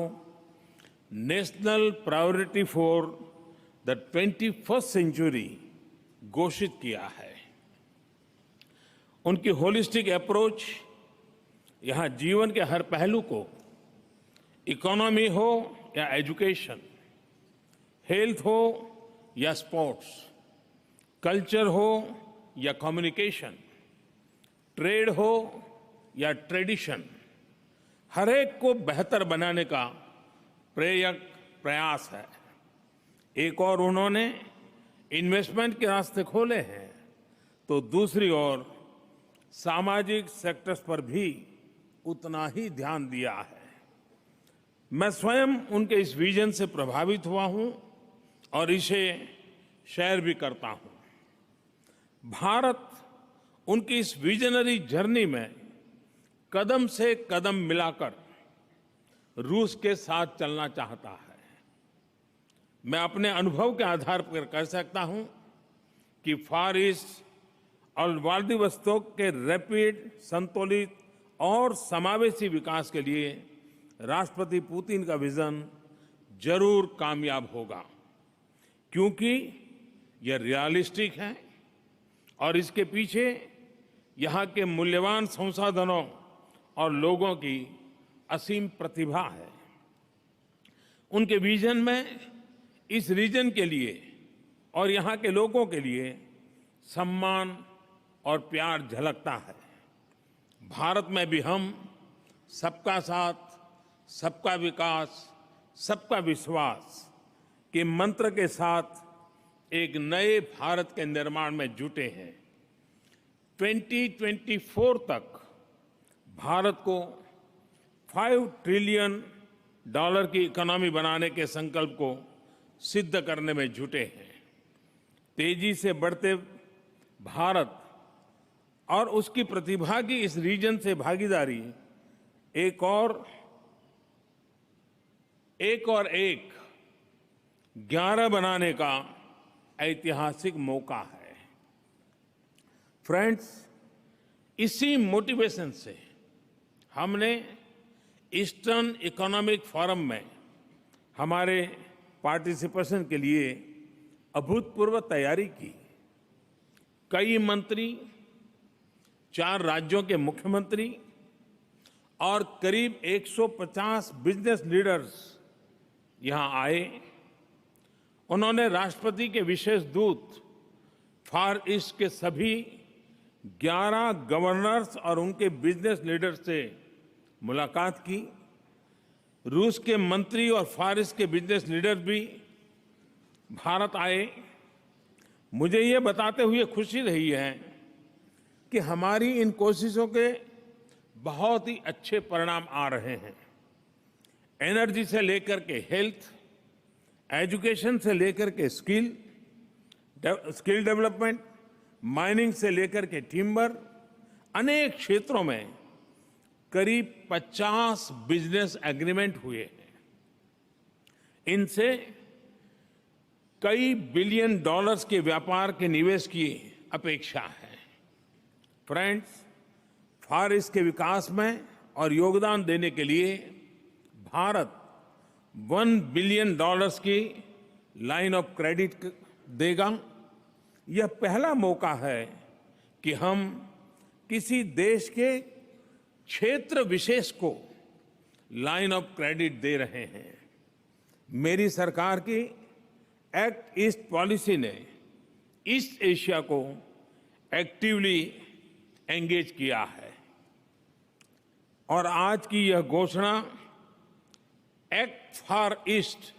national priority for the 21st century घोषित किया है। उनकी होलिस्टिक अप्रोच यहां जीवन के हर पहलू को, इकोनॉमी हो या एजुकेशन, हेल्थ हो या स्पोर्ट्स, कल्चर हो या कम्युनिकेशन, ट्रेड हो या ट्रेडिशन, हर एक को बेहतर बनाने का प्रेरक प्रयास है। एक और उन्होंने इन्वेस्टमेंट के रास्ते खोले हैं, तो दूसरी ओर सामाजिक सेक्टर्स पर भी उतना ही ध्यान दिया है। मैं स्वयं उनके इस विजन से प्रभावित हुआ हूं और इसे शेयर भी करता हूं। भारत उनकी इस विजनरी जर्नी में कदम से कदम मिलाकर रूस के साथ चलना चाहता है। मैं अपने अनुभव के आधार पर कह सकता हूं कि फार ईस्ट और व्लादिवोस्तोक के रैपिड, संतुलित और समावेशी विकास के लिए राष्ट्रपति पुतिन का विजन जरूर कामयाब होगा, क्योंकि यह रियलिस्टिक है और इसके पीछे यहाँ के मूल्यवान संसाधनों और लोगों की असीम प्रतिभा है। उनके विजन में इस रीजन के लिए और यहाँ के लोगों के लिए सम्मान और प्यार झलकता है। भारत में भी हम सबका साथ, सबका विकास, सबका विश्वास के मंत्र के साथ एक नए भारत के निर्माण में जुटे हैं। 2024 तक भारत को $5 ट्रिलियन की इकोनॉमी बनाने के संकल्प को सिद्ध करने में जुटे हैं। तेजी से बढ़ते भारत और उसकी प्रतिभा की इस रीजन से भागीदारी एक 11 बनाने का ऐतिहासिक मौका है। फ्रेंड्स, इसी मोटिवेशन से हमने ईस्टर्न इकोनॉमिक फोरम में हमारे पार्टिसिपेशन के लिए अभूतपूर्व तैयारी की। कई मंत्री, 4 राज्यों के मुख्यमंत्री और करीब 150 बिजनेस लीडर्स यहां आए। उन्होंने राष्ट्रपति के विशेष दूत, फार ईस्ट के सभी 11 गवर्नर्स और उनके बिजनेस लीडर्स से मुलाकात की रूस के मंत्री और फार ईस्ट के बिजनेस लीडर भी भारत आए। मुझे ये बताते हुए खुशी रही है कि हमारी इन कोशिशों के बहुत ही अच्छे परिणाम आ रहे हैं। एनर्जी से लेकर के हेल्थ, एजुकेशन से लेकर के स्किल डेवलपमेंट, माइनिंग से लेकर के टिम्बर, अनेक क्षेत्रों में करीब 50 बिजनेस एग्रीमेंट हुए हैं। इनसे कई बिलियन डॉलर्स के व्यापार के निवेश की अपेक्षा है। फ्रेंड्स, फार ईस्ट के विकास में और योगदान देने के लिए भारत $1 बिलियन की लाइन ऑफ क्रेडिट देगा। यह पहला मौका है कि हम किसी देश के क्षेत्र विशेष को लाइन ऑफ क्रेडिट दे रहे हैं। मेरी सरकार की एक्ट ईस्ट पॉलिसी ने ईस्ट एशिया को एक्टिवली एंगेज किया है और आज की यह घोषणा एक्ट फॉर ईस्ट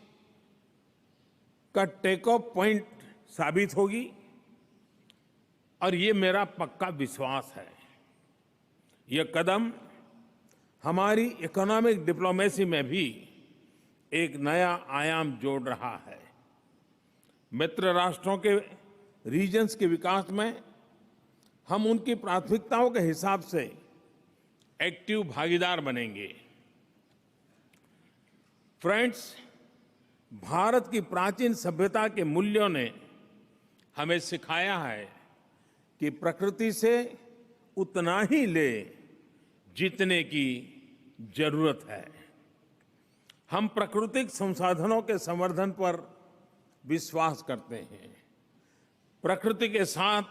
का टेक ऑफ पॉइंट साबित होगी और ये मेरा पक्का विश्वास है। यह कदम हमारी इकोनॉमिक डिप्लोमेसी में भी एक नया आयाम जोड़ रहा है। मित्र राष्ट्रों के रीजन्स के विकास में हम उनकी प्राथमिकताओं के हिसाब से एक्टिव भागीदार बनेंगे। फ्रेंड्स, भारत की प्राचीन सभ्यता के मूल्यों ने हमें सिखाया है कि प्रकृति से उतना ही ले जितने की जरूरत है। हम प्राकृतिक संसाधनों के संवर्धन पर विश्वास करते हैं। प्रकृति के साथ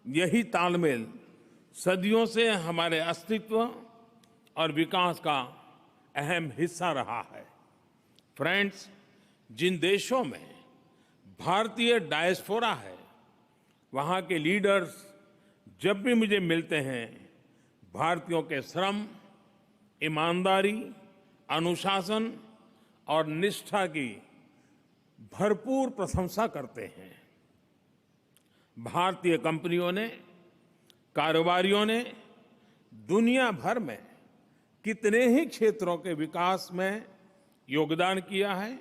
यही तालमेल सदियों से हमारे अस्तित्व और विकास का अहम हिस्सा रहा है। फ्रेंड्स, जिन देशों में भारतीय डायस्पोरा है, वहाँ के लीडर्स जब भी मुझे मिलते हैं, भारतीयों के श्रम, ईमानदारी, अनुशासन और निष्ठा की भरपूर प्रशंसा करते हैं। भारतीय कंपनियों ने, कारोबारियों ने दुनिया भर में कितने ही क्षेत्रों के विकास में योगदान किया है,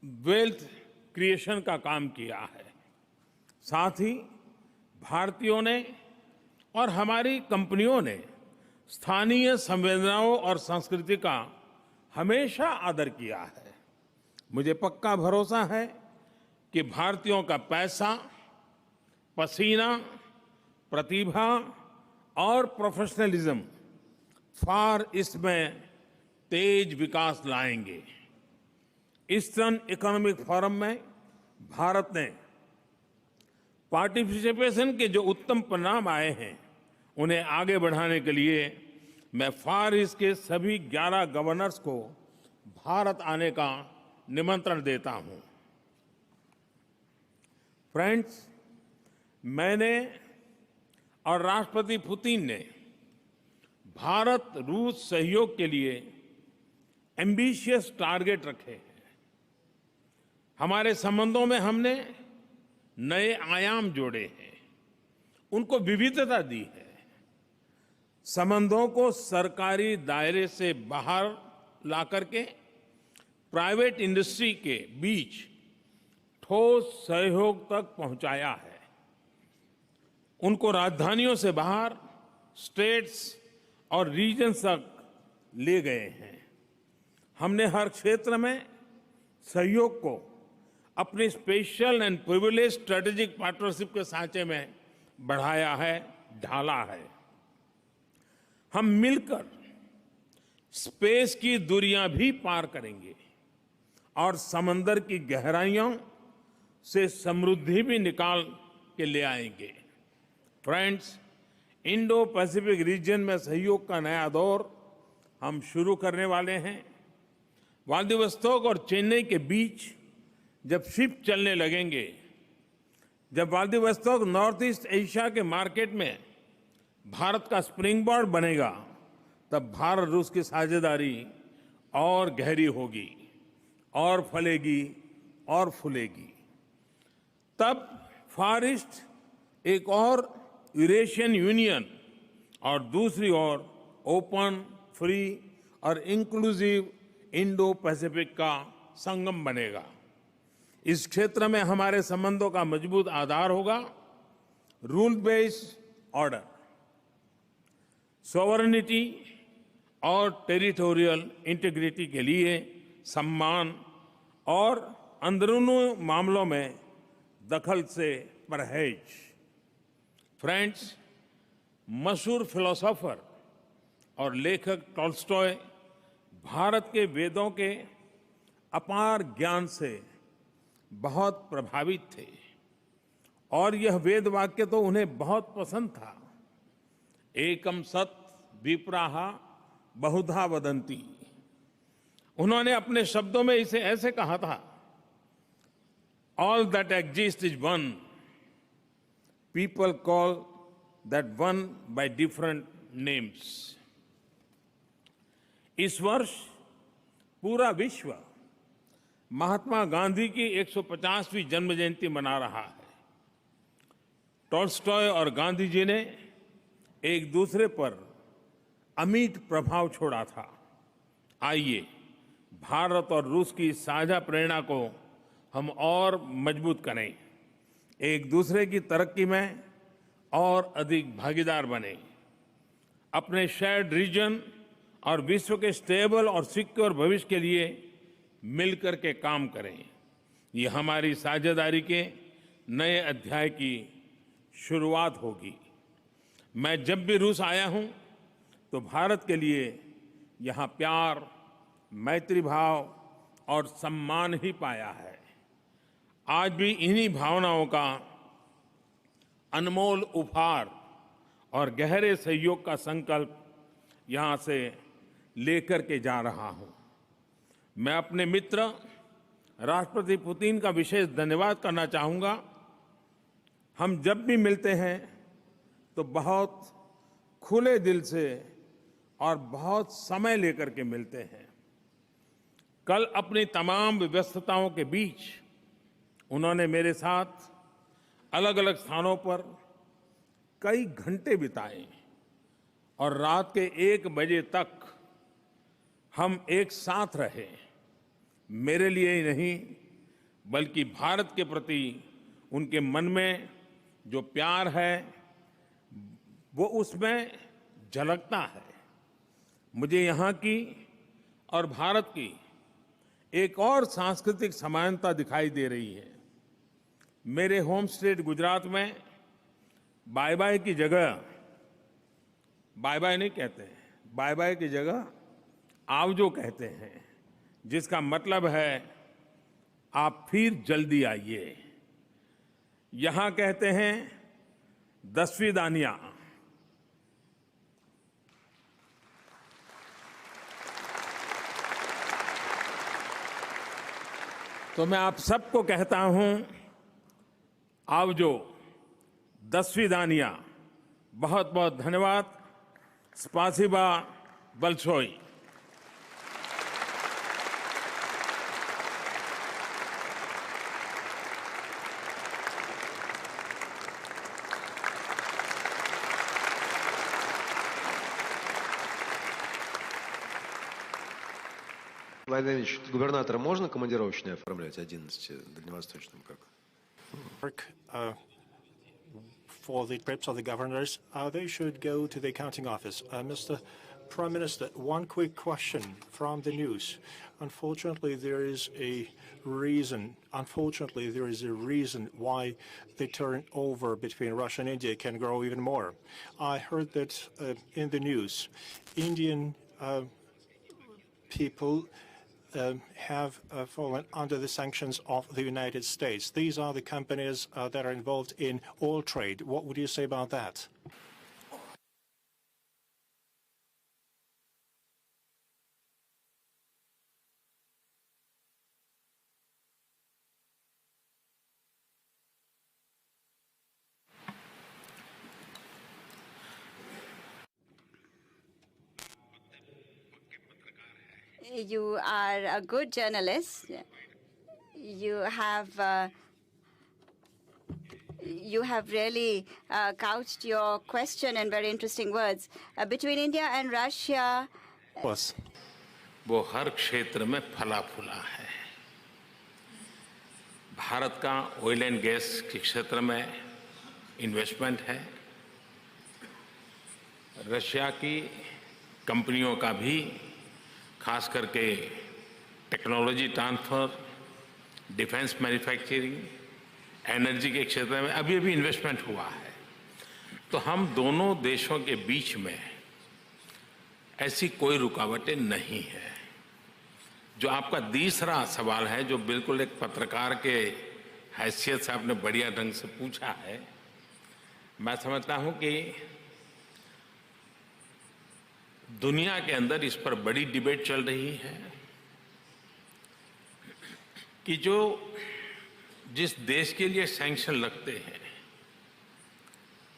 वेल्थ क्रिएशन का काम किया है। साथ ही भारतीयों ने और हमारी कंपनियों ने स्थानीय संवेदनाओं और संस्कृति का हमेशा आदर किया है। मुझे पक्का भरोसा है कि भारतीयों का पैसा, पसीना, प्रतिभा और प्रोफेशनलिज्म फार ईस्ट में तेज विकास लाएंगे। ईस्टर्न इकोनॉमिक फोरम में भारत ने पार्टिसिपेशन के जो उत्तम परिणाम आए हैं, उन्हें आगे बढ़ाने के लिए मैं फार ईस्ट के सभी 11 गवर्नर्स को भारत आने का निमंत्रण देता हूं। फ्रेंड्स, मैंने और राष्ट्रपति पुतिन ने भारत रूस सहयोग के लिए एम्बिशियस टारगेट रखे हैं। हमारे संबंधों में हमने नए आयाम जोड़े हैं, उनको विविधता दी है। संबंधों को सरकारी दायरे से बाहर ला करके प्राइवेट इंडस्ट्री के बीच ठोस सहयोग तक पहुंचाया है। उनको राजधानियों से बाहर स्टेट्स और रीजन्स तक ले गए हैं। हमने हर क्षेत्र में सहयोग को अपनी special and privilege strategic partnership के सांचे में बढ़ाया है, ढाला है। हम मिलकर स्पेस की दूरियां भी पार करेंगे और समंदर की गहराइयों से समृद्धि भी निकाल के ले आएंगे। फ्रेंड्स, इंडो पैसिफिक रीजन में सहयोग का नया दौर हम शुरू करने वाले हैं। व्लादिवोस्तोक और चेन्नई के बीच जब शिप चलने लगेंगे, जब व्लादिवोस्तोक नॉर्थ ईस्ट एशिया के मार्केट में भारत का स्प्रिंग बोर्ड बनेगा, तब भारत रूस की साझेदारी और गहरी होगी और फलेगी और फूलेगी। तब फार ईस्ट एक और यूरेशियन यूनियन और दूसरी ओर ओपन, फ्री और इंक्लूसिव इंडो पैसिफिक का संगम बनेगा। इस क्षेत्र में हमारे संबंधों का मजबूत आधार होगा रूल बेस्ड ऑर्डर, सॉवरेनिटी और टेरिटोरियल इंटीग्रिटी के लिए सम्मान और अंदरूनी मामलों में दखल से परहेज। फ्रेंड्स, मशहूर फिलोसोफर और लेखक टॉल्स्टॉय भारत के वेदों के अपार ज्ञान से बहुत प्रभावित थे और यह वेद वाक्य तो उन्हें बहुत पसंद था। एकम सत विप्राह बहुधा वदंती। उन्होंने अपने शब्दों में इसे ऐसे कहा था, all that exist is one, people call that one by different names. इस वर्ष पूरा विश्व महात्मा गांधी की 150वीं जन्म जयंती मना रहा है। टॉल्स्टॉय और गांधी जी ने एक दूसरे पर अमिट प्रभाव छोड़ा था। आइए भारत और रूस की साझा प्रेरणा को हम और मजबूत करें, एक दूसरे की तरक्की में और अधिक भागीदार बने, अपने शेयर्ड रीजन और विश्व के स्टेबल और सिक्योर भविष्य के लिए मिलकर के काम करें। ये हमारी साझेदारी के नए अध्याय की शुरुआत होगी। मैं जब भी रूस आया हूं तो भारत के लिए यहाँ प्यार, मैत्री भाव और सम्मान ही पाया है। आज भी इन्हीं भावनाओं का अनमोल उपहार और गहरे सहयोग का संकल्प यहाँ से लेकर के जा रहा हूं। मैं अपने मित्र राष्ट्रपति पुतिन का विशेष धन्यवाद करना चाहूंगा। हम जब भी मिलते हैं तो बहुत खुले दिल से और बहुत समय लेकर के मिलते हैं। कल अपनी तमाम व्यस्तताओं के बीच उन्होंने मेरे साथ अलग अलग स्थानों पर कई घंटे बिताए और रात के 1 बजे तक हम एक साथ रहे। मेरे लिए ही नहीं बल्कि भारत के प्रति उनके मन में जो प्यार है वो उसमें झलकता है। मुझे यहाँ की और भारत की एक और सांस्कृतिक समानता दिखाई दे रही है। मेरे होम स्टेट गुजरात में बाय बाय की जगह बाय बाय नहीं कहते हैं, बाय बाय की जगह आवजो कहते हैं, जिसका मतलब है आप फिर जल्दी आइए। यहां कहते हैं दसवीं दानिया। तो मैं आप सबको कहता हूं आवजो, दसवीं दानिया। बहुत बहुत धन्यवाद। स्पासिबा बलशोई। Владимир Ильич, губернатора можно командировочные оформлять 11 дальневосточным как? For the trips of the governors, they should go to the accounting office. Mr. Prime Minister, one quick question from the news. Unfortunately, there is a reason why the turnover between Russia and India can grow even more. I heard that in the news, Indian people have fallen under the sanctions of the United States. These are the companies that are involved in oil trade. What would you say about that? You are a good journalist. You have really couched your question in very interesting words. Between India and Russia, वो हर क्षेत्र में फला फूला है। भारत का oil and gas के क्षेत्र में इन्वेस्टमेंट है। रशिया की कंपनियों का भी खास करके technology transfer, defence manufacturing, energy के क्षेत्र में अभी अभी इन्वेस्टमेंट हुआ है। तो हम दोनों देशों के बीच में ऐसी कोई रुकावटें नहीं है। जो आपका तीसरा सवाल है, जो बिल्कुल एक पत्रकार के हैसियत से आपने बढ़िया ढंग से पूछा है, मैं समझता हूं कि दुनिया के अंदर इस पर बड़ी डिबेट चल रही है कि जिस देश के लिए सैंक्शन लगते हैं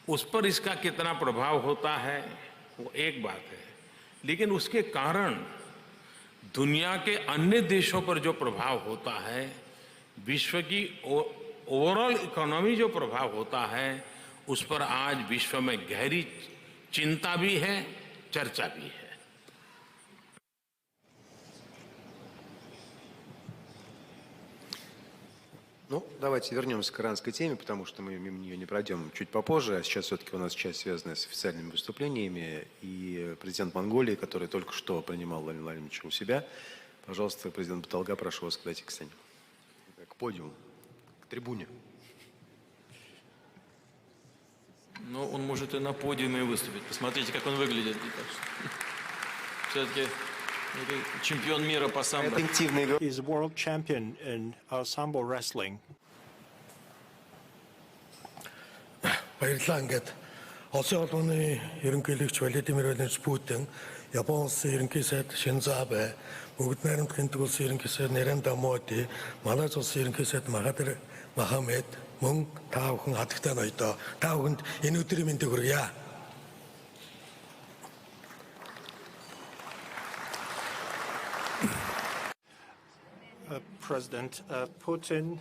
उस पर इसका कितना प्रभाव होता है वो एक बात है, लेकिन उसके कारण दुनिया के अन्य देशों पर जो प्रभाव होता है, विश्व की ओवरऑल इकोनॉमी जो प्रभाव होता है, उस पर आज विश्व में गहरी चिंता भी है, चर्चा भी है। Ну, давайте вернемся к иранской теме, потому что мы мимо нее не пройдем чуть попозже. А сейчас все-таки у нас часть, связанная с официальными выступлениями. И президент Монголии, который только что принимал Владимира Владимировича у себя. Пожалуйста, президент Баталга, прошу вас подойти к сцене. К подиуму, к трибуне. Ну, он может и на подиуме выступить. Посмотрите, как он выглядит. Все-таки чемпион мира по самбо. He's world champion in sambo wrestling. баярлалаа. Ингээд Улсын орны ерөнхийлөгч Владимир Владимирович Путин, Японы улсын ерөнхий сайд Шинзо Абе, Бүгд найрамдын улсын ерөнхий сайд Нарендра Моди, Малайз улсын ерөнхий сайд Махатир Мохаммед мөн та бүхэн хатагтай ноёдоо та бүхэнд энэ өдрийн мэндийг хүргье. President Putin,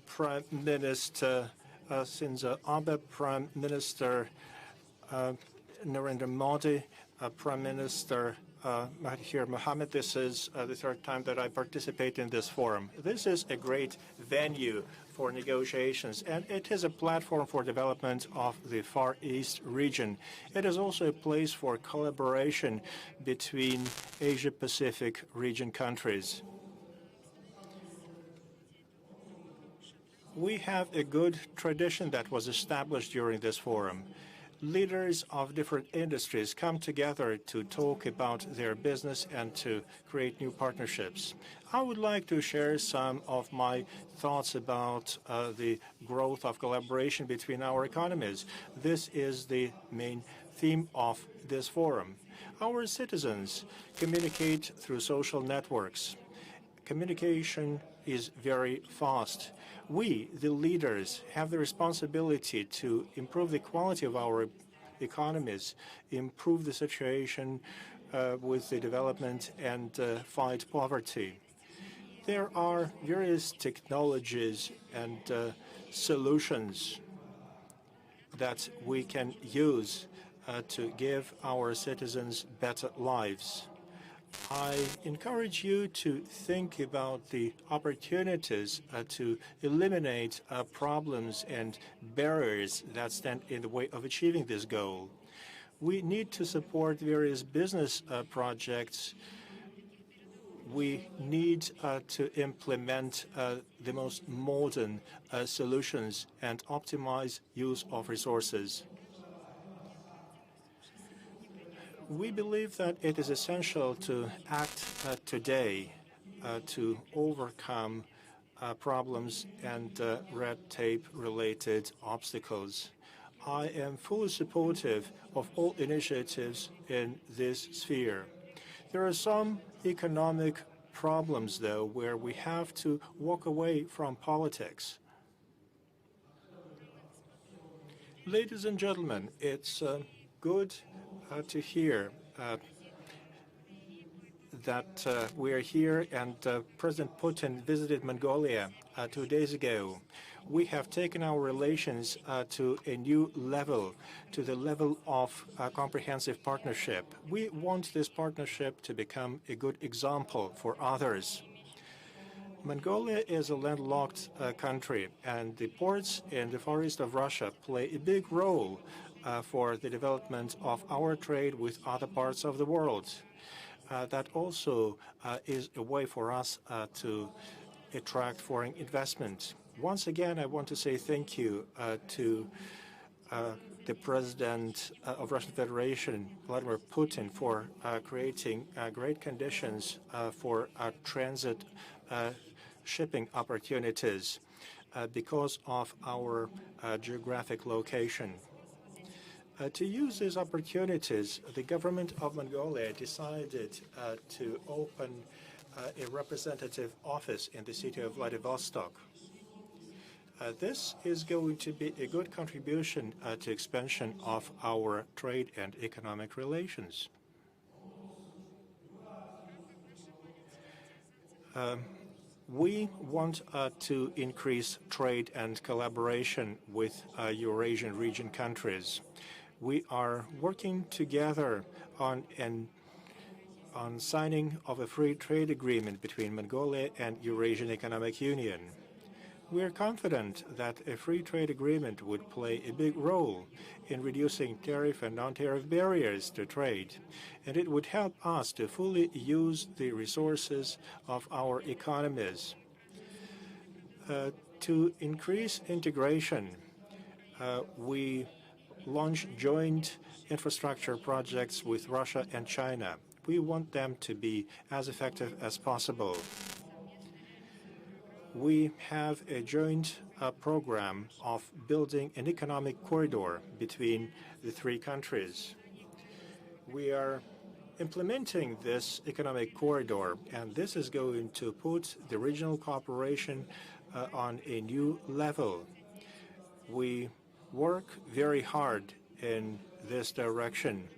Prime Minister Shinzo Abe, Prime Minister Narendra Modi, Prime Minister Mahathir Mohamad. This is the third time that I participate in this forum. This is a great venue for negotiations, and it is a platform for development of the Far East region. It is also a place for collaboration between Asia-Pacific region countries. We have a good tradition that was established during this forum. Leaders of different industries come together to talk about their business and to create new partnerships. I would like to share some of my thoughts about the growth of collaboration between our economies. This is the main theme of this forum. Our citizens communicate through social networks. Communication is very fast. We, the leaders, have the responsibility to improve the quality of our economies, improve the situation with the development, and fight poverty. There are various technologies and solutions that we can use to give our citizens better lives. I encourage you to think about the opportunities to eliminate problems and barriers that stand in the way of achieving this goal. We need to support various business projects. We need to implement the most modern solutions and optimize use of resources. We believe that it is essential to act today to overcome problems and red tape-related obstacles. I am fully supportive of all initiatives in this sphere. There are some economic problems, though, where we have to walk away from politics. Ladies and gentlemen, it's good to hear that we are here, and President Putin visited Mongolia 2 days ago. We have taken our relations to a new level, to the level of comprehensive partnership. We want this partnership to become a good example for others. Mongolia is a landlocked country, and the ports in the Far East of Russia play a big role for the development of our trade with other parts of the world. That also is a way for us to attract foreign investment. Once again, I want to say thank you to the President of Russian Federation, Vladimir Putin, for creating great conditions for transit shipping opportunities because of our geographic location. To use these opportunities, the government of Mongolia decided to open a representative office in the city of Vladivostok. This is going to be a good contribution to expansion of our trade and economic relations. We want to increase trade and collaboration with Eurasian region countries. We are working together on signing of a free trade agreement between Mongolia and Eurasian Economic Union. We are confident that a free trade agreement would play a big role in reducing tariff and non-tariff barriers to trade, and it would help us to fully use the resources of our economies. To increase integration, we launch joint infrastructure projects with Russia and China. We want them to be as effective as possible. We have a joint program of building an economic corridor between the three countries. We are implementing this economic corridor, and this is going to put the regional cooperation on a new level. We work very hard in this direction.